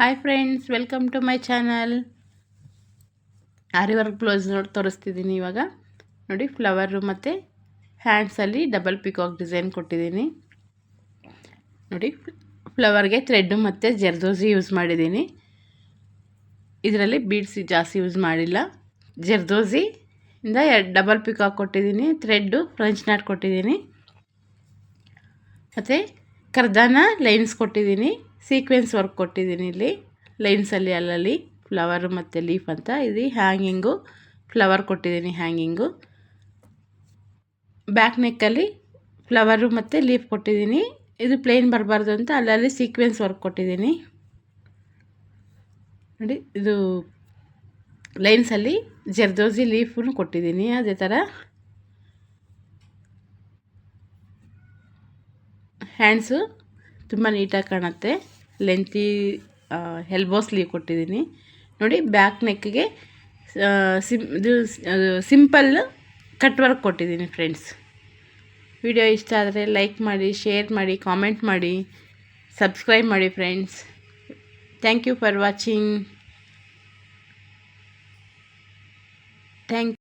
Hi friends, welcome to my channel. Aari work blouse ತೋರಿಸ್ತಿದ್ದೀನಿ. ಇವಾಗ ನೋಡಿ, ಫ್ಲವರು ಮತ್ತು ಹ್ಯಾಂಡ್ಸಲ್ಲಿ ಡಬಲ್ ಪಿಕಾಕ್ ಡಿಸೈನ್ ಕೊಟ್ಟಿದ್ದೀನಿ. ನೋಡಿ, ಫ್ಲವರ್ಗೆ ಥ್ರೆಡ್ಡು ಮತ್ತು ಜರ್ದೋಸಿ ಯೂಸ್ ಮಾಡಿದ್ದೀನಿ. ಇದರಲ್ಲಿ ಬೀಡ್ಸ್ ಜಾಸ್ತಿ ಯೂಸ್ ಮಾಡಿಲ್ಲ. ಜರ್ದೋಸಿ ಇಂದ ಡಬಲ್ ಪಿಕಾಕ್ ಕೊಟ್ಟಿದ್ದೀನಿ. ಥ್ರೆಡ್ಡು ಫ್ರೆಂಚ್ ನಾಟ್ ಕೊಟ್ಟಿದ್ದೀನಿ ಮತ್ತು ಕರ್ದಾನ ಲೈನ್ಸ್ ಕೊಟ್ಟಿದ್ದೀನಿ. ಸೀಕ್ವೆನ್ಸ್ ವರ್ಕ್ ಕೊಟ್ಟಿದ್ದೀನಿ. ಇಲ್ಲಿ ಲೈನ್ಸಲ್ಲಿ ಅಲ್ಲಲ್ಲಿ ಫ್ಲವರು ಮತ್ತು ಲೀಫ್ ಅಂತ. ಇದು ಹ್ಯಾಂಗಿಂಗು ಫ್ಲವರ್ ಕೊಟ್ಟಿದ್ದೀನಿ. ಹ್ಯಾಂಗಿಂಗು ಬ್ಯಾಕ್ ನೆಕ್ಕಲ್ಲಿ ಫ್ಲವರು ಮತ್ತು ಲೀಫ್ ಕೊಟ್ಟಿದ್ದೀನಿ. ಇದು ಪ್ಲೇನ್ ಬರಬಾರ್ದು ಅಂತ ಅಲ್ಲಲ್ಲಿ ಸೀಕ್ವೆನ್ಸ್ ವರ್ಕ್ ಕೊಟ್ಟಿದ್ದೀನಿ. ನೋಡಿ, ಇದು ಲೈನ್ಸಲ್ಲಿ ಜರ್ದೋಸಿ ಲೀಫನ್ನು ಕೊಟ್ಟಿದ್ದೀನಿ. ಅದೇ ಥರ ಹ್ಯಾಂಡ್ಸು ತುಂಬ ನೀಟಾಗಿ ಕಾಣುತ್ತೆ. ಲೆಂತಿ ಎಲ್ಬೋ ಸ್ಲೀವ್ ಕೊಟ್ಟಿದ್ದೀನಿ. ನೋಡಿ, ಬ್ಯಾಕ್ ನೆಕ್ಗೆ ಸಿಂಪಲ್ ಕಟ್ ವರ್ಕ್ ಕೊಟ್ಟಿದ್ದೀನಿ. ಫ್ರೆಂಡ್ಸ್, ವಿಡಿಯೋ ಇಷ್ಟ ಆದರೆ ಲೈಕ್ ಮಾಡಿ, ಶೇರ್ ಮಾಡಿ, ಕಾಮೆಂಟ್ ಮಾಡಿ, ಸಬ್ಸ್ಕ್ರೈಬ್ ಮಾಡಿ. Friends, thank you for watching. Thank